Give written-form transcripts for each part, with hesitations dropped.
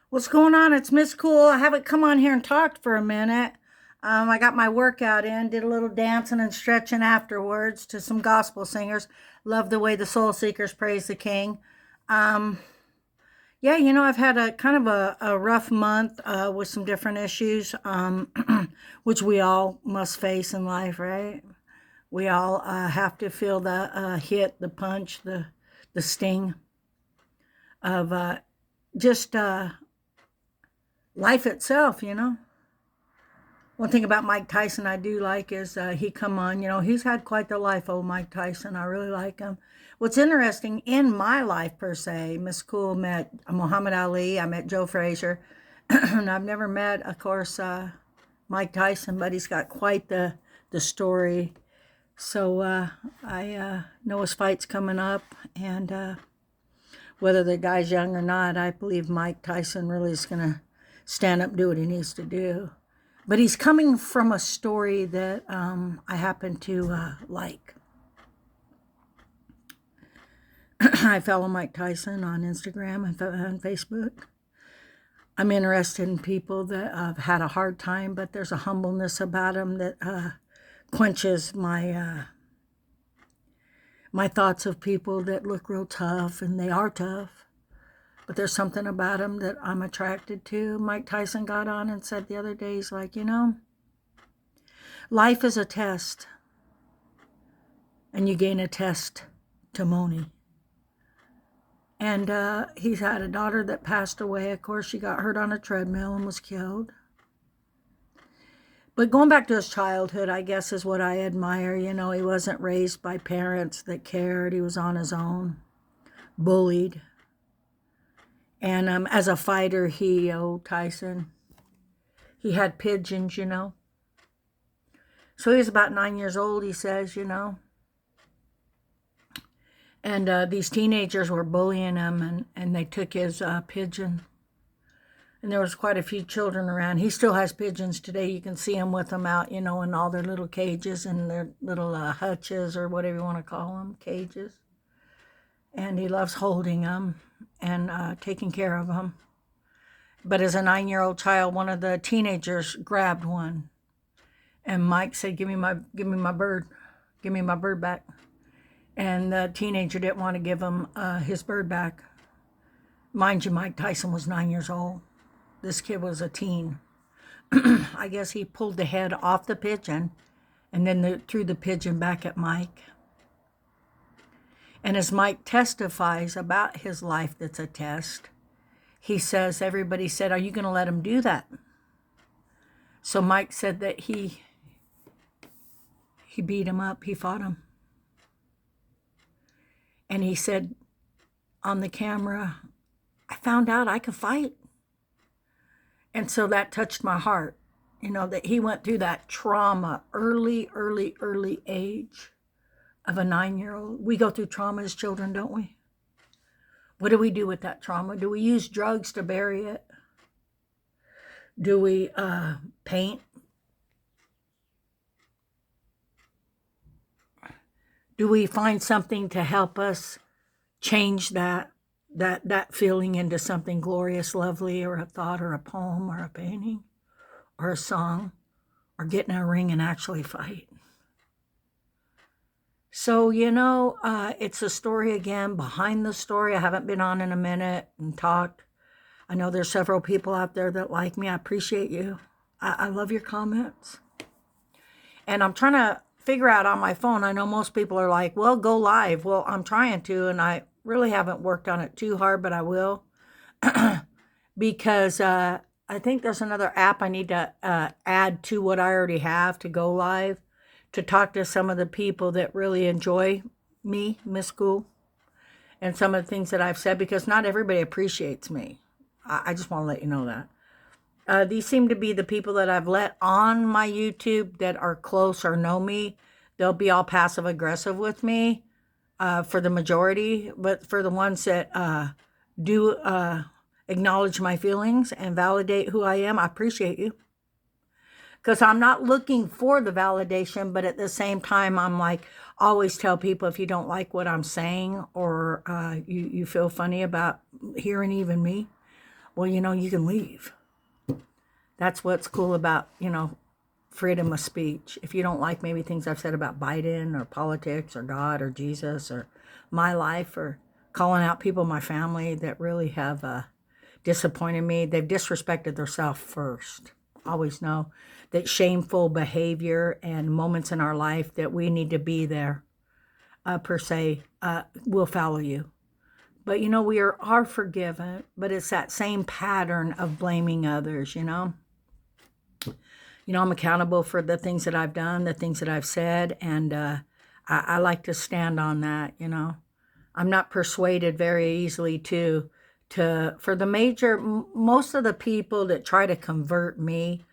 What's going on? It's Miss Cool. I haven't come on here and talked for a minute. I got my workout in, did a little dancing and stretching afterwards to some gospel singers. Love the way the soul seekers praise the King. Um, yeah, I've had a kind of a rough month with some different issues, which we all must face in life, right? We all have to feel the hit, the punch, the sting of just life itself. One thing about Mike Tyson I do like is he come on, he's had quite the life, old Mike Tyson. I really like him. What's interesting in my life per se, Miss Cool met Muhammad Ali, I met Joe Frazier, and I've never met, of course, Mike Tyson, but he's got quite the story. So I know his fight's coming up, and whether the guy's young or not, I believe Mike Tyson really is going to stand up and do what he needs to do. But he's coming from a story that I happen to like. I follow Mike Tyson on Instagram and on Facebook. I'm interested in people that have had a hard time, but there's a humbleness about them that quenches my thoughts of people that look real tough, and they are tough. But there's something about him that I'm attracted to. Mike Tyson got on and said the other day, he's like, life is a test, and you gain a testimony. And he's had a daughter that passed away. Of course, she got hurt on a treadmill and was killed. But going back to his childhood, I guess, is what I admire. He wasn't raised by parents that cared. He was on his own, bullied. And as a fighter, Tyson, he had pigeons. So he was about 9 years old, he says. And these teenagers were bullying him, and they took his pigeon. And there was quite a few children around. He still has pigeons today. You can see them with them out, in all their little cages and their little hutches, or whatever you want to call them, cages. And he loves holding them and taking care of them. But as a 9-year-old child, one of the teenagers grabbed one, and Mike said, "Give me my bird, give me my bird back." And the teenager didn't want to give him his bird back. Mind you, Mike Tyson was 9 years old. This kid was a teen. I guess he pulled the head off the pigeon and then threw the pigeon back at Mike. And as Mike testifies about his life that's a test, he says, everybody said, "Are you going to let him do that?" So Mike said that he beat him up, he fought him. And he said on the camera, "I found out I could fight." And so that touched my heart, that he went through that trauma early age of a 9-year-old. We go through trauma as children, don't we? What do we do with that trauma? Do we use drugs to bury it? Do we paint? Do we find something to help us change that feeling into something glorious, lovely, or a thought, or a poem, or a painting, or a song, or get in a ring and actually fight? So, it's a story again behind the story. I haven't been on in a minute and talked. I know there's several people out there that like me. I appreciate you. I love your comments. And I'm trying to figure out on my phone. I know most people are like, well, go live. Well, I'm trying to, and I really haven't worked on it too hard, but I will. Because I think there's another app I need to add to what I already have to go live, to talk to some of the people that really enjoy me, Miss Cool, and some of the things that I've said, because not everybody appreciates me. I just want to let you know that. These seem to be the people that I've let on my YouTube that are close or know me. They'll be all passive aggressive with me for the majority, but for the ones that do acknowledge my feelings and validate who I am, I appreciate you. Because I'm not looking for the validation, but at the same time, I'm like, always tell people, if you don't like what I'm saying, or you feel funny about hearing even me, well, you can leave. That's what's cool about, freedom of speech. If you don't like maybe things I've said about Biden or politics or God or Jesus or my life or calling out people in my family that really have disappointed me, they've disrespected themselves first. Always know that shameful behavior and moments in our life that we need to be there, per se, will follow you. But, we are forgiven, but it's that same pattern of blaming others, I'm accountable for the things that I've done, the things that I've said, and I like to stand on that, I'm not persuaded very easily for most of the people that try to convert me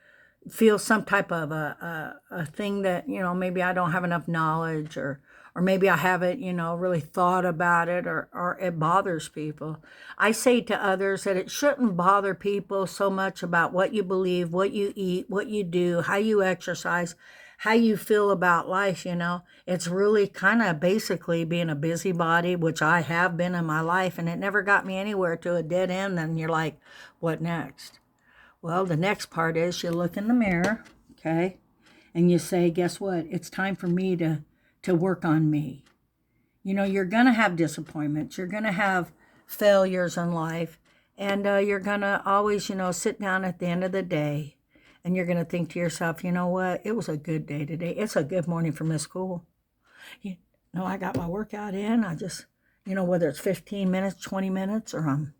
feel some type of a thing that, maybe I don't have enough knowledge or maybe I haven't, really thought about it or it bothers people. I say to others that it shouldn't bother people so much about what you believe, what you eat, what you do, how you exercise, how you feel about life, It's really kind of basically being a busybody, which I have been in my life, and it never got me anywhere to a dead end. And you're like, what next? Well, the next part is you look in the mirror, okay, and you say, guess what? It's time for me to work on me. You're going to have disappointments. You're going to have failures in life. And you're going to always, sit down at the end of the day and you're going to think to yourself, you know what? It was a good day today. It's a good morning for Miss Cool. I got my workout in. I just, whether it's 15 minutes, 20 minutes, or I'm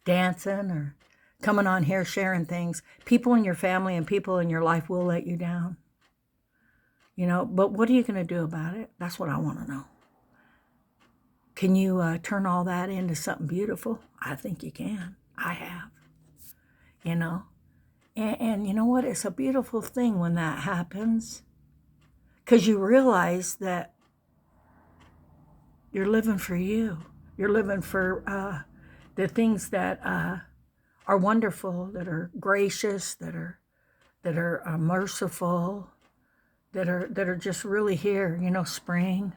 dancing or coming on here sharing things, people in your family and people in your life will let you down. But what are you going to do about it? That's what I want to know. Can you turn all that into something beautiful? I think you can. I have. And you know what? It's a beautiful thing when that happens, because you realize that you're living for you. You're living for the things that are wonderful, that are gracious, that are merciful, that are just really here. Spring,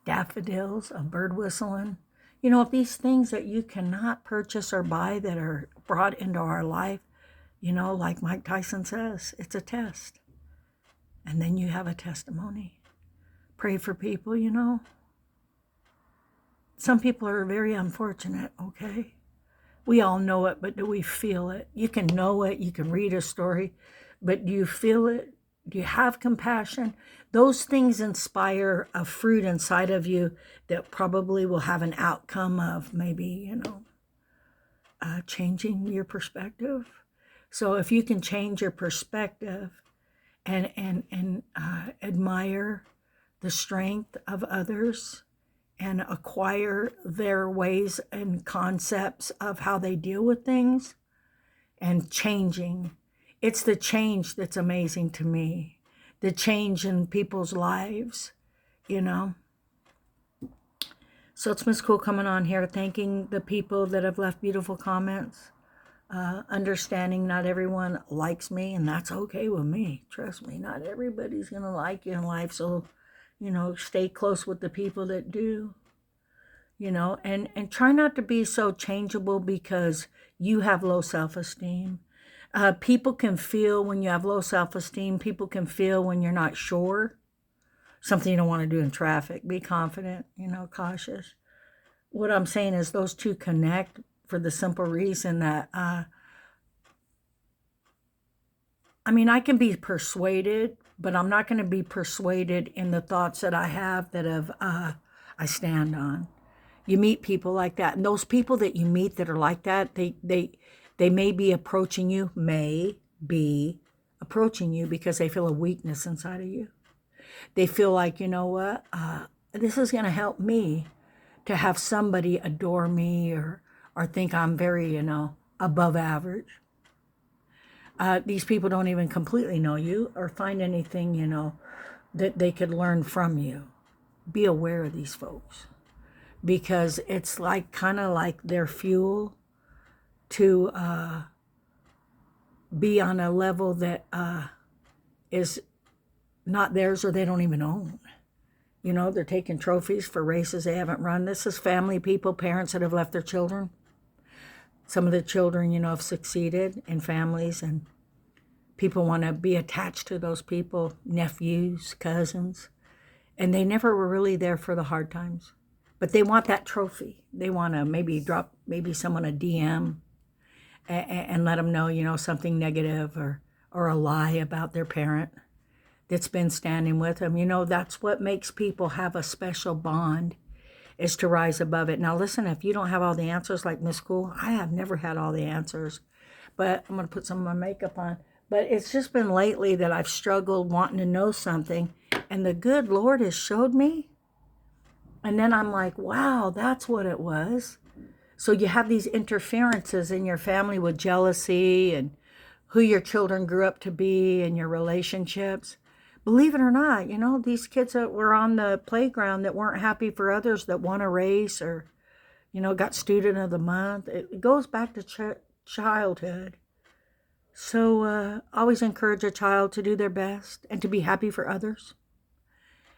daffodils, a bird whistling. These things that you cannot purchase or buy that are brought into our life. Like Mike Tyson says, it's a test. And then you have a testimony. Pray for people. Some people are very unfortunate. Okay. We all know it, but do we feel it? You can know it, you can read a story, but do you feel it? Do you have compassion? Those things inspire a fruit inside of you that probably will have an outcome of maybe, changing your perspective. So if you can change your perspective and admire the strength of others, and acquire their ways and concepts of how they deal with things and changing. It's the change that's amazing to me. The change in people's lives, So it's Miss Cool coming on here, thanking the people that have left beautiful comments. Understanding not everyone likes me, and that's okay with me. Trust me, not everybody's going to like you in life, so stay close with the people that do, and try not to be so changeable because you have low self-esteem. People can feel when you have low self-esteem. People can feel when you're not sure. Something you don't want to do in traffic. Be confident, cautious. What I'm saying is those two connect for the simple reason that, I can be persuaded, but I'm not going to be persuaded in the thoughts that I have that I stand on. You meet people like that, and those people that you meet that are like that, they may be approaching you, because they feel a weakness inside of you. They feel like, this is going to help me to have somebody adore me or think I'm very, above average. These people don't even completely know you or find anything, that they could learn from you. Be aware of these folks, because it's kind of like their fuel to be on a level that is not theirs or they don't even own. They're taking trophies for races they haven't run. This is family people, parents that have left their children. some of the children, have succeeded in families, and people want to be attached to those people, nephews, cousins, and they never were really there for the hard times. But they want that trophy. They want to maybe drop someone a DM and let them know, something negative or a lie about their parent that's been standing with them. That's what makes people have a special bond, is to rise above it. Now, listen, if you don't have all the answers like Miss Cool, I have never had all the answers, but I'm going to put some of my makeup on. But it's just been lately that I've struggled wanting to know something, and the good Lord has showed me. And then I'm like, wow, that's what it was. So you have these interferences in your family with jealousy and who your children grew up to be and your relationships. Believe it or not, these kids that were on the playground that weren't happy for others, that won a race or, got student of the month. It goes back to childhood. So always encourage a child to do their best and to be happy for others.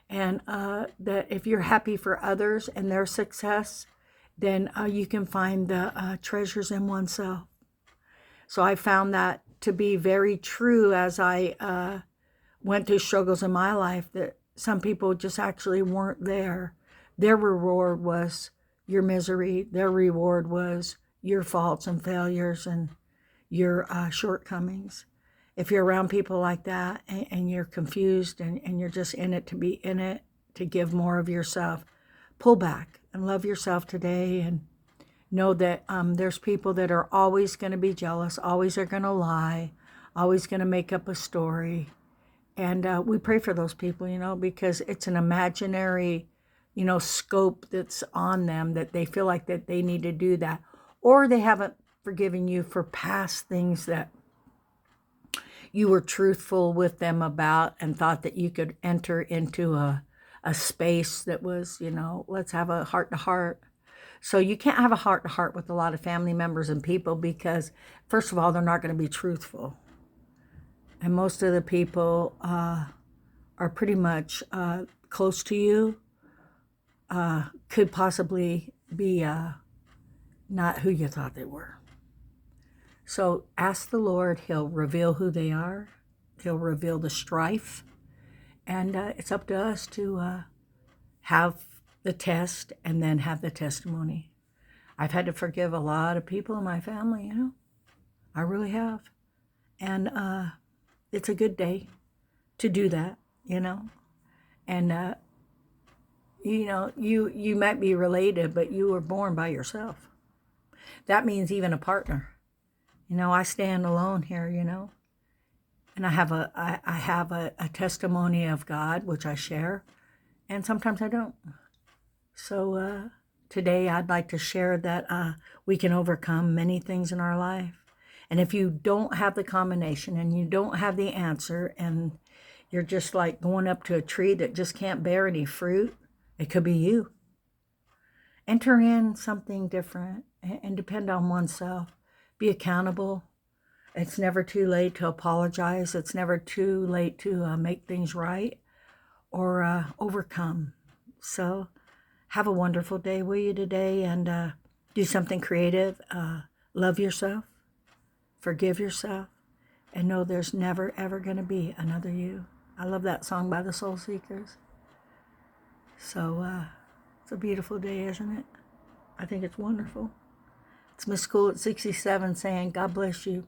And that if you're happy for others and their success, then you can find the treasures in oneself. So I found that to be very true as I went through struggles in my life, that some people just actually weren't there. Their reward was your misery. Their reward was your faults and failures and your shortcomings. If you're around people like that and you're confused and you're just in it to be in it, to give more of yourself, pull back and love yourself today, and know that there's people that are always going to be jealous, always are going to lie, always going to make up a story. And we pray for those people, because it's an imaginary, scope that's on them, that they feel like that they need to do that. Or they haven't forgiven you for past things that you were truthful with them about and thought that you could enter into a space that was, let's have a heart-to-heart. So you can't have a heart-to-heart with a lot of family members and people because, first of all, they're not going to be truthful. And most of the people are pretty much close to you, could possibly be not who you thought they were. So ask the Lord. He'll reveal who they are. He'll reveal the strife. And it's up to us to have the test and then have the testimony. I've had to forgive a lot of people in my family, I really have. And it's a good day to do that, And, you might be related, but you were born by yourself. That means even a partner. I stand alone here, and I have a testimony of God, which I share, and sometimes I don't. So today I'd like to share that we can overcome many things in our life. And if you don't have the combination and you don't have the answer and you're just like going up to a tree that just can't bear any fruit, it could be you. Enter in something different and depend on oneself. Be accountable. It's never too late to apologize. It's never too late to make things right or overcome. So have a wonderful day, will you, today? And do something creative. Love yourself. Forgive yourself. And know there's never, ever going to be another you. I love that song by the Soul Seekers. So it's a beautiful day, isn't it? I think it's wonderful. It's Miss Cool at 67 saying, God bless you.